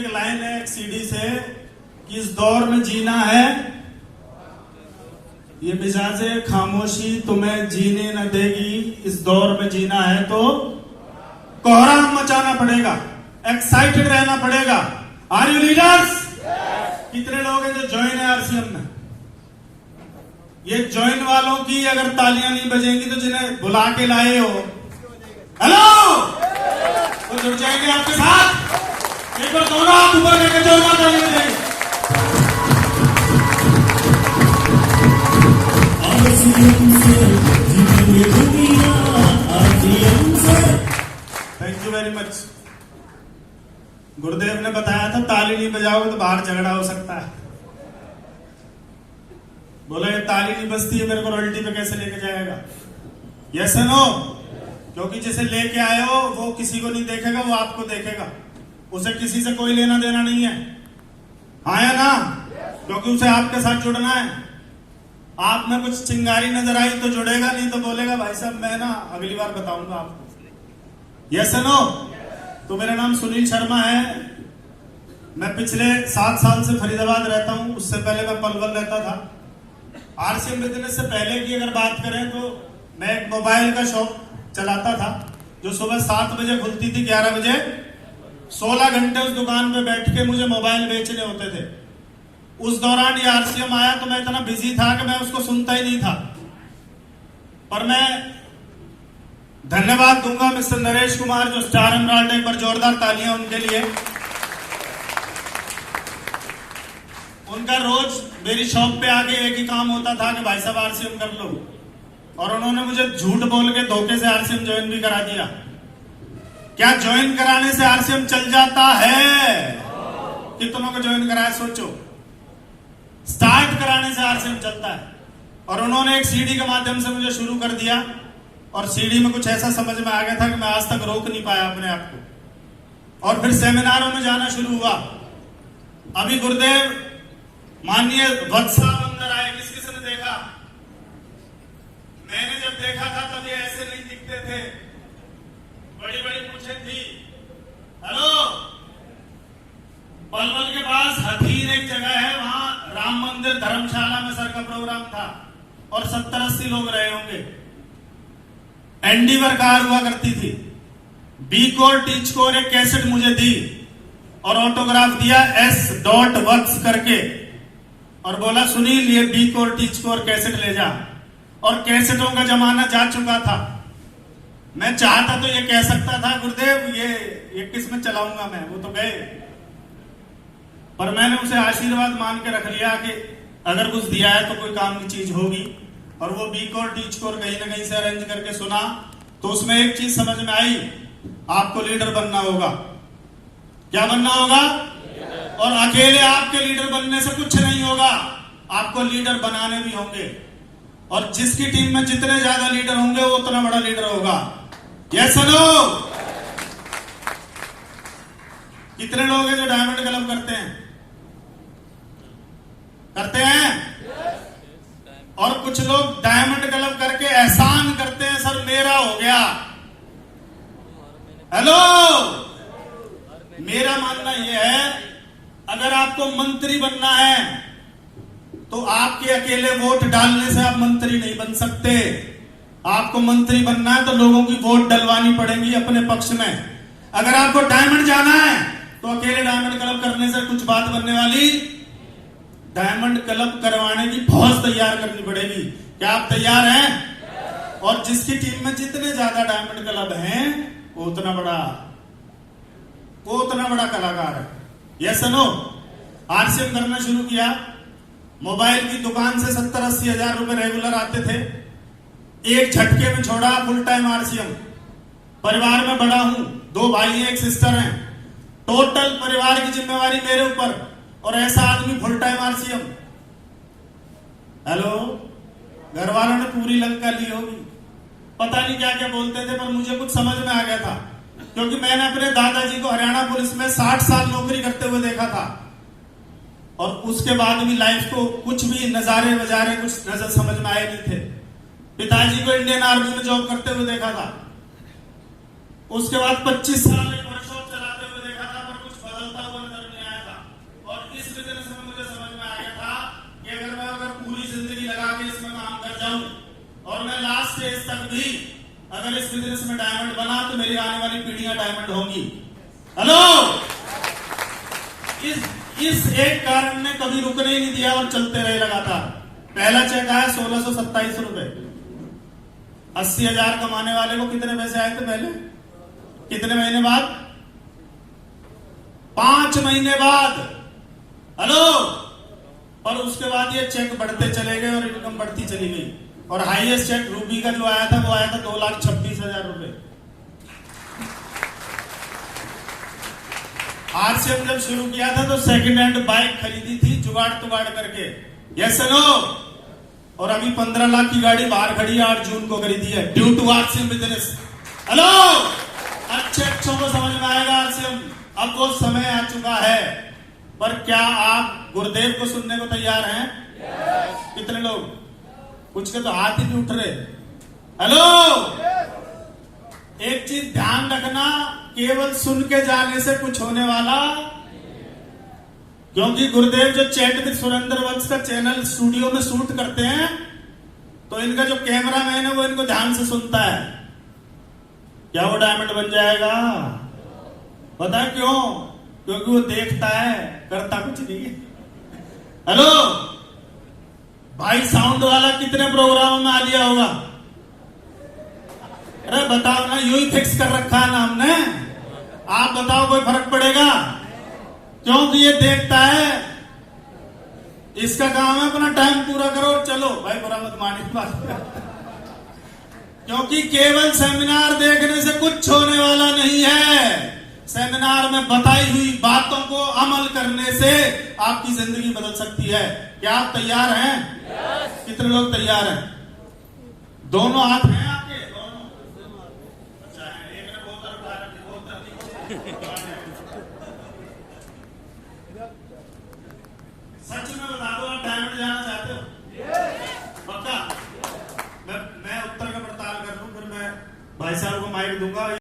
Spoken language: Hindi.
एक लाइन है एक सीडी से कि इस दौर में जीना है, ये मिजाजे खामोशी तुम्हें जीने न देगी, इस दौर में जीना है तो कोहराम मचाना पड़ेगा, एक्साइटेड रहना पड़ेगा। Are you leaders? कितने लोग हैं जो ज्वाइन है आरसीएम में? ये ज्वाइन वालों की अगर तालियां नहीं बजेंगी तो जिन्हें बुला के लाए हो, हेलो, वो जुड़ जाएंगे आपके साथ। एक बार दोनों हाथ ऊपर करके जोरदार ताली बजाएंगे। Thank you very much. गुरुदेव ने बताया था ताली नहीं बजाओगे तो बाहर झगड़ा हो सकता है। बोला ये ताली नहीं बजती है, मेरे को रॉयल्टी पे कैसे लेके जाएगा? Yes no? क्योंकि जिसे लेके आए हो वो किसी को नहीं देखेगा, वो आपको देखेगा। उसे किसी से कोई लेना देना नहीं है, हाँ या ना? क्योंकि उसे आपके साथ जुड़ना है। आप में कुछ चिंगारी नजर आई तो जुड़ेगा, नहीं तो बोलेगा भाई साहब मैं ना अगली बार बताऊंगा आपको। Yes no? तो मेरा नाम सुनील शर्मा है। मैं पिछले 7 साल से फरीदाबाद रहता हूं। उससे पहले मैं पलवल रहता था। आरसीएम बिजनेस से पहले की अगर बात करें तो मैं एक मोबाइल का शॉप चलाता था जो सुबह 7 बजे खुलती थी, 11 बजे 16 घंटे उस दुकान पे बैठ के मुझे मोबाइल बेचने होते थे। उस दौरान ये आरसीएम आया तो मैं इतना बिजी था कि मैं उसको सुनता ही नहीं था। पर मैं धन्यवाद दूंगा मिस्टर नरेश कुमार जो स्टार एमराल्ड, एक बार जोरदार तालियां उनके लिए। उनका रोज मेरी शॉप पे आके एक ही काम होता था कि भाई साहब आरसीएम कर लो, और उन्होंने मुझे झूठ बोल के धोखे से आरसीएम ज्वाइन भी करा दिया। क्या ज्वाइन कराने से आरसीएम चल जाता है? कितनों को ज्वाइन कराया सोचो। स्टार्ट कराने से आरसीएम चलता है। और उन्होंने एक सीडी के माध्यम से मुझे शुरू कर दिया, और सीडी में कुछ ऐसा समझ में आ गया था कि मैं आज तक रोक नहीं पाया अपने आप को। और फिर सेमिनारों में जाना शुरू हुआ। अभी गुरुदेव माननीय वत्सा अंदर आए, किस किसी ने देखा? मैंने जब देखा था तब ये ऐसे नहीं दिखते थे, बड़ी बड़ी पूछें थी। हेलो, पलवल के पास हथीन एक जगह है, वहां राम मंदिर धर्मशाला में सर का प्रोग्राम था और 70-80 लोग रहे होंगे। एंडीवर कार हुआ करती थी। बी कोर टीच कोर एक कैसेट मुझे दी और ऑटोग्राफ दिया S.Works करके, और बोला सुनील ये बी कोर टीच कोर कैसेट ले जा। और कैसेटों का जमाना जा चुका था। मैं चाहता तो ये कह सकता था गुरुदेव ये किस में चलाऊंगा मैं, वो तो गए। पर मैंने उसे आशीर्वाद मान के रख लिया कि अगर कुछ दिया है तो कोई काम की चीज होगी। और वो बी कोर टीच कोर कहीं ना कहीं से अरेंज करके सुना तो उसमें एक चीज समझ में आई, आपको लीडर बनना होगा। क्या बनना होगा? और अकेले आपके लीडर बनने से कुछ नहीं होगा, आपको लीडर बनाने भी होंगे। और जिसकी टीम में जितने ज्यादा लीडर होंगे वो उतना बड़ा लीडर होगा। Yes no? कितने लोग हैं जो डायमंड क्लब करते हैं? करते हैं? और कुछ लोग डायमंड क्लब करके एहसान करते हैं, सर मेरा हो गया। हेलो, मेरा मानना यह है अगर आपको मंत्री बनना है तो आपके अकेले वोट डालने से आप मंत्री नहीं बन सकते। आपको मंत्री बनना है तो लोगों की वोट डलवानी पड़ेगी अपने पक्ष में। अगर आपको डायमंड जाना है तो अकेले डायमंड क्लब करने से कुछ बात बनने वाली। डायमंड क्लब करवाने की फौज तैयार करनी पड़ेगी। क्या आप तैयार हैं? और जिसकी टीम में जितने ज्यादा डायमंड क्लब हैं वो उतना बड़ा कलाकार है। Yes no? आरसीएम करना शुरू किया। मोबाइल की दुकान से 70-80 हजार रुपए रेगुलर आते थे। एक झटके में छोड़ा फुल टाइम आरसीएम। परिवार में बड़ा हूं, 2 भाई हैं, 1 सिस्टर हैं। टोटल परिवार की जिम्मेवारी मेरे ऊपर, और ऐसा आदमी फुल टाइम आरसीएम। हेलो, घर वालों ने पूरी लंका ली होगी, पता नहीं क्या क्या बोलते थे, पर मुझे कुछ समझ में आ गया था क्योंकि मैंने अपने दादाजी को हरियाणा पुलिस में 60 साल नौकरी करते हुए देखा था। और उसके बाद भी लाइफ को कुछ भी नजारे वजारे कुछ नजर समझ में आए नहीं थे। पिताजी को इंडियन आर्मी में जॉब करते हुए देखा था। उसके बाद 25 साल एक वर्कशॉप चलाते हुए देखा था, पर कुछ बदलता हुआ नजर नहीं अगर इस बिजनेस में डायमंड बना तो मेरी आने वाली पीढ़ियां डायमंड होंगी। हेलो, इस एक कारण ने कभी रुकने ही नहीं दिया और चलते रहे लगातार। पहला चेक आया 1627 रुपए। 80,000 कमाने वाले को कितने पैसे आए थे पहले? कितने महीने बाद? 5 महीने बाद। हेलो, और उसके बाद ये चेक बढ़ते चले गए और इनकम बढ़ती चली गई। और हाईएस्ट चेक रूबी का जो आया था वो आया था 2,26,000 रुपए। आरसीएम जब शुरू किया था तो सेकंड हैंड बाइक खरीदी थी जुगाड़ तुगाड़ करके, यस नो, और अभी 15 लाख की गाड़ी बाहर खड़ी है, 8 जून को खरीदी है due to RCM business. Hello, अच्छों को समझ में आएगा आरसीएम। अब वो समय आ चुका है, पर क्या आप गुरुदेव को सुनने को तैयार हैं? कितने लोग? कुछ के तो हाथ ही नहीं उठ रहे। हेलो, एक चीज ध्यान रखना, केवल सुन के जाने से कुछ होने वाला, क्योंकि गुरुदेव जो चैट विद सुरेंद्र वंश का चैनल स्टूडियो में शूट करते हैं तो इनका जो कैमरामैन है वो इनको ध्यान से सुनता है। क्या वो डायमंड बन जाएगा? पता है क्यों? क्योंकि वो देखता है, करता कुछ नहीं है। हेलो भाई, साउंड वाला कितने प्रोग्रामों में आ लिया होगा? अरे बताओ ना, यू ही फिक्स कर रखा है ना हमने। आप बताओ, कोई फर्क पड़ेगा? क्योंकि ये देखता है, इसका काम है अपना टाइम पूरा करो और चलो। भाई बुरा मत मानिए बात, क्योंकि केवल सेमिनार देखने से कुछ होने वाला नहीं है। सेमिनार में बताई हुई बातों को अमल करने से आपकी जिंदगी बदल सकती है। क्या आप तैयार हैं? कितने लोग तैयार हैं? दोनों हाथ हैं आपके? दोनों? अच्छा है, एक ने बहुत तरफ उठा रखी, बहुत तरफ। सच में बता दो, आप डायमंड जाना चाहते हो? पक्का? मैं उत्तर का पड़ताल कर लूं, फिर मैं भाई साहब को माइक दूंगा।